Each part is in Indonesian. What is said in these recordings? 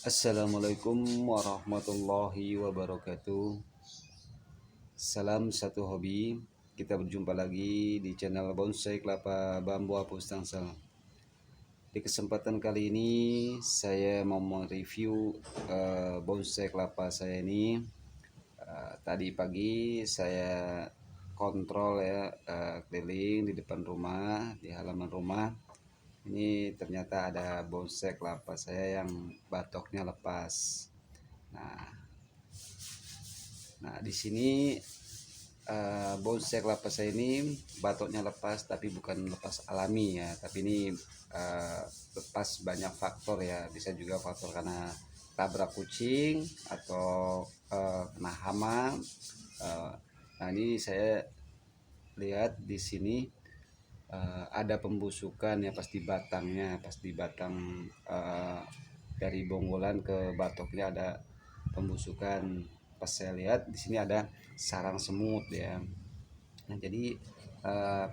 Assalamualaikum warahmatullahi wabarakatuh. Salam satu hobi. Kita berjumpa lagi di channel Bonsai Kelapa Bambu Apus Tangsel. Di kesempatan kali ini saya mau mereview bonsai kelapa saya ini. Tadi pagi saya kontrol ya, keliling di depan rumah, di halaman rumah. Ini ternyata ada bonsai kelapa saya yang batoknya lepas. Nah, di sini bonsai kelapa saya ini batoknya lepas, tapi bukan lepas alami ya, tapi ini lepas banyak faktor ya. Bisa juga faktor karena tabrak kucing atau kena hama. Nah, ini saya lihat di sini ada pembusukan ya, pas di batangnya, pas di batang dari bonggolan ke batoknya ada pembusukan. Pas saya lihat di sini ada sarang semut ya. Nah, jadi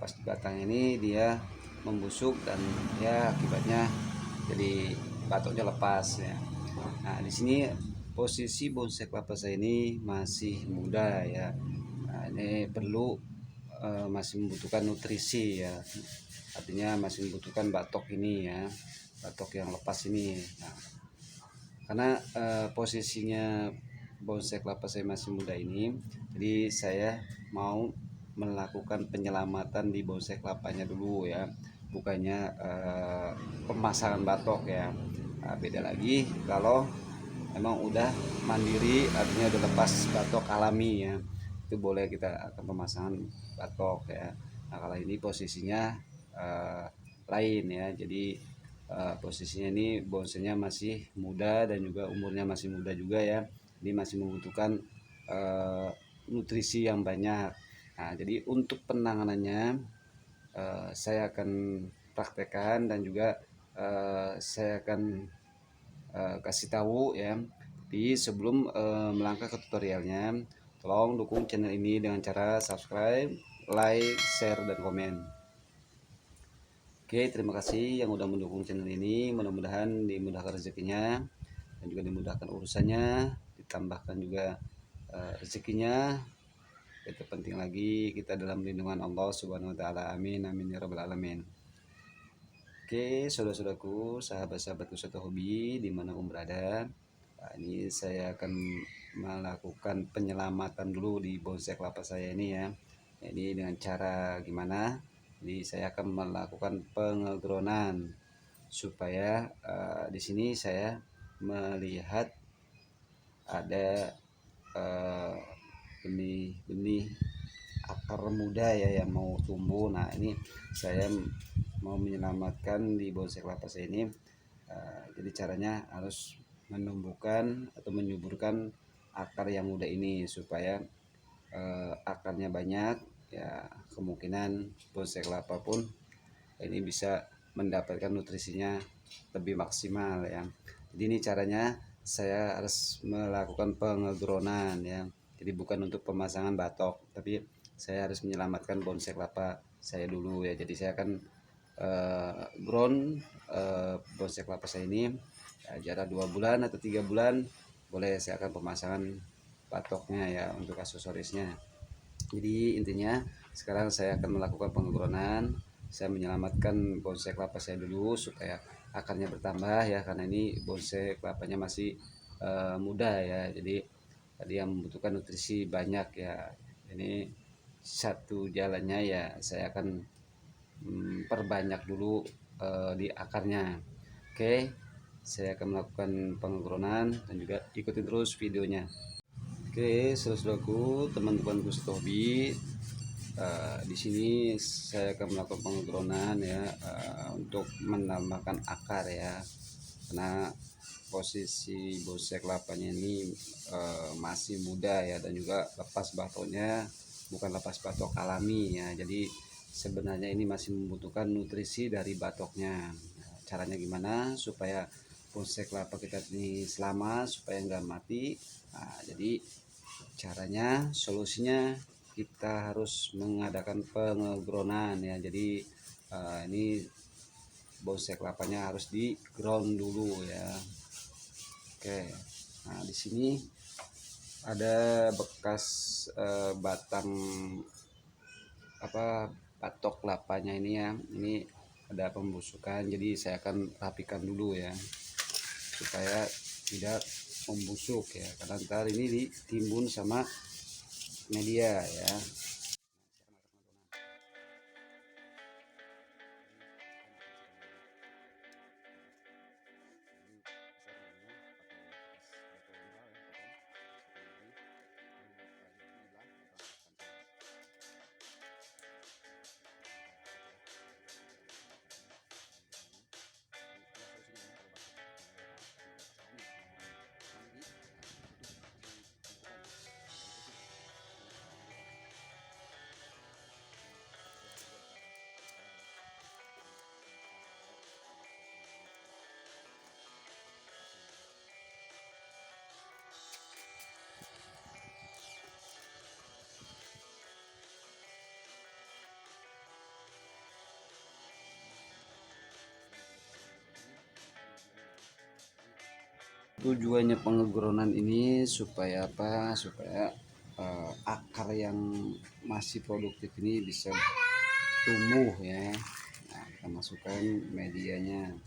pas di batang ini dia membusuk dan ya akibatnya jadi batoknya lepas ya. Nah, di sini posisi bonsai kelapa saya ini masih muda ya. Nah, ini perlu masih membutuhkan nutrisi ya. Artinya masih membutuhkan batok ini ya, batok yang lepas ini. Nah, karena posisinya bonsai kelapa saya masih muda ini, jadi saya mau melakukan penyelamatan di bonsai kelapanya dulu ya, bukannya pemasangan batok ya. Nah, beda lagi kalau emang udah mandiri, artinya udah lepas batok alami ya, itu boleh kita akan pemasangan batok ya. Nah, kalau ini posisinya lain ya, jadi posisinya ini bonsainya masih muda dan juga umurnya masih muda juga ya, ini masih membutuhkan nutrisi yang banyak. Nah, jadi untuk penanganannya saya akan praktekkan dan juga saya akan kasih tahu ya. Tapi sebelum melangkah ke tutorialnya, tolong dukung channel ini dengan cara subscribe, like, share, dan komen. Oke, terima kasih yang udah mendukung channel ini. Mudah-mudahan dimudahkan rezekinya dan juga dimudahkan urusannya, ditambahkan juga rezekinya. Itu penting lagi, kita dalam lindungan Allah Subhanahu wa taala. Amin amin ya rabbal alamin. Oke, saudara-saudaraku, sahabat-sahabatku satu hobi dimanapun berada. Nah, ini saya akan melakukan penyelamatan dulu di bonsai kelapa saya ini ya. Ini dengan cara gimana? Jadi saya akan melakukan pengegronan supaya di sini saya melihat ada benih-benih akar muda ya yang mau tumbuh. Nah, ini saya mau menyelamatkan di bonsai kelapa saya ini. Jadi caranya harus menumbuhkan atau menyuburkan akar yang muda ini supaya akarnya banyak ya, kemungkinan bonsai kelapa pun ini bisa mendapatkan nutrisinya lebih maksimal ya. Jadi ini caranya saya harus melakukan pengegronan ya. Jadi bukan untuk pemasangan batok, tapi saya harus menyelamatkan bonsai kelapa saya dulu ya. Jadi saya akan ground bonsai kelapa saya ini ya, jarak 2 bulan atau 3 bulan boleh saya akan pemasangan batoknya ya untuk aksesorisnya. Jadi intinya sekarang saya akan melakukan pengegronan. Saya menyelamatkan bonsai kelapa saya dulu supaya akarnya bertambah ya, karena ini bonsai kelapanya masih muda ya, jadi tadi yang membutuhkan nutrisi banyak ya. Ini satu jalannya ya, saya akan perbanyak dulu di akarnya. Oke, saya akan melakukan pengegronan dan juga ikutin terus videonya. Oke, saudaraku, teman-temanku hobi, di sini saya akan melakukan pengegronan ya, untuk menambahkan akar ya, karena posisi bonsai kelapanya ini masih muda ya, dan juga lepas batoknya bukan lepas batok alami ya, jadi sebenarnya ini masih membutuhkan nutrisi dari batoknya. Caranya gimana supaya bonsai kelapa kita ini selamat, supaya nggak mati? Nah, jadi caranya, solusinya kita harus mengadakan pengegronan ya. Jadi ini bonsai kelapanya harus di ground dulu ya. Oke, nah di sini ada bekas batang apa batok kelapanya ini ya. Ini ada pembusukan, jadi saya akan rapikan dulu ya supaya tidak membusuk ya, karena ntar ini ditimbun sama media ya. Tujuannya pengegronan ini supaya apa? Supaya akar yang masih produktif ini bisa tumbuh ya. Nah, kita masukkan medianya.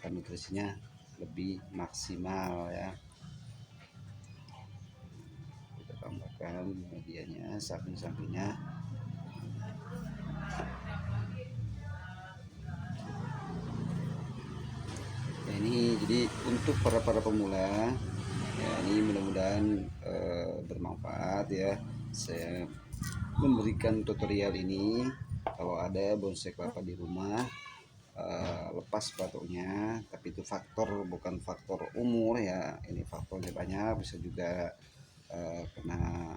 Nutrisinya lebih maksimal ya. Kita tambahkan medianya samping-sampingnya. Ya, ini jadi untuk para pemula ya, ini mudah-mudahan bermanfaat ya. Saya memberikan tutorial ini, kalau ada bonsai kelapa di rumah lepas batoknya, tapi itu faktor bukan faktor umur ya, ini faktornya banyak, bisa juga kena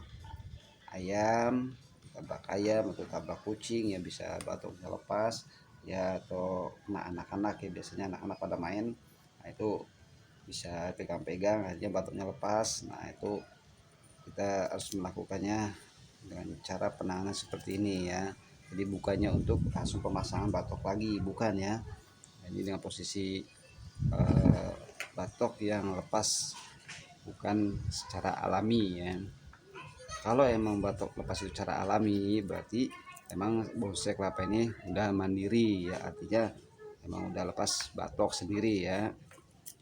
ayam, tabrak ayam atau tabrak kucing ya, bisa batoknya lepas ya, atau kena anak-anak ya, biasanya anak-anak pada main, nah itu bisa pegang-pegang akhirnya batoknya lepas. Nah itu kita harus melakukannya dengan cara penanganan seperti ini ya. Jadi bukannya untuk langsung pemasangan batok lagi, bukan ya. Jadi dengan posisi batok yang lepas, bukan secara alami ya. Kalau emang batok lepas itu secara alami, berarti emang bonsai kelapa ini udah mandiri ya, artinya emang udah lepas batok sendiri ya.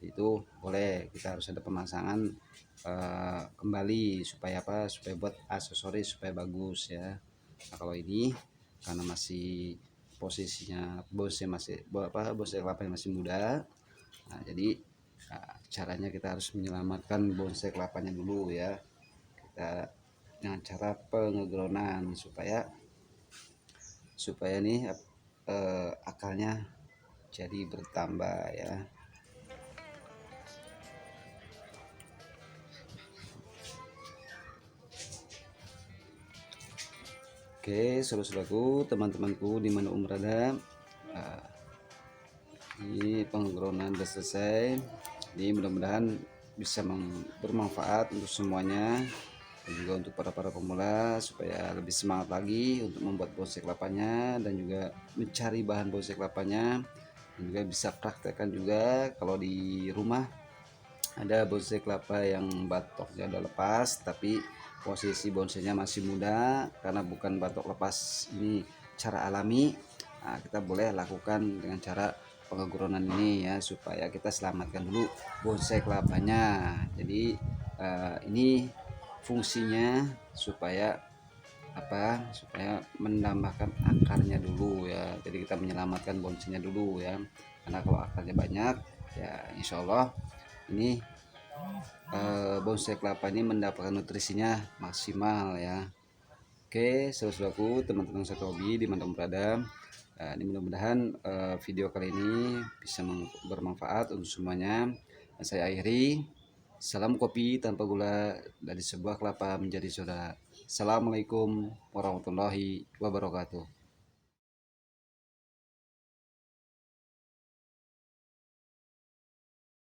Itu boleh, kita harus ada pemasangan kembali supaya apa, supaya buat aksesoris supaya bagus ya. Nah kalau ini karena masih posisinya bonsai masih apa, bonsai kelapa masih muda, nah jadi caranya kita harus menyelamatkan bonsai kelapanya dulu ya, kita dengan cara pengegronan supaya nih akarnya jadi bertambah ya. Oke, saudara-saudaraku, teman-temanku di mana berada, ini pengegronan sudah selesai. Ini mudah-mudahan bisa bermanfaat untuk semuanya, dan juga untuk para pemula supaya lebih semangat lagi untuk membuat bonsai kelapanya dan juga mencari bahan bonsai kelapanya, dan juga bisa praktekkan juga kalau di rumah ada bonsai kelapa yang batoknya udah lepas tapi posisi bonsainya masih muda, karena bukan batok lepas ini cara alami. Nah, kita boleh lakukan dengan cara pengegronan ini ya, supaya kita selamatkan dulu bonsai kelapanya. Jadi ini fungsinya supaya apa, supaya menambahkan akarnya dulu ya. Jadi kita menyelamatkan bonsainya dulu ya, karena kalau akarnya banyak ya insya Allah ini bonsai kelapa ini mendapatkan nutrisinya maksimal ya. Oke, saudaraku, teman-teman satu hobi dimanapun berada, ini mudah-mudahan video kali ini bisa bermanfaat untuk semuanya. Dan saya akhiri, salam kopi tanpa gula dari sebuah kelapa menjadi saudara. Assalamualaikum warahmatullahi wabarakatuh.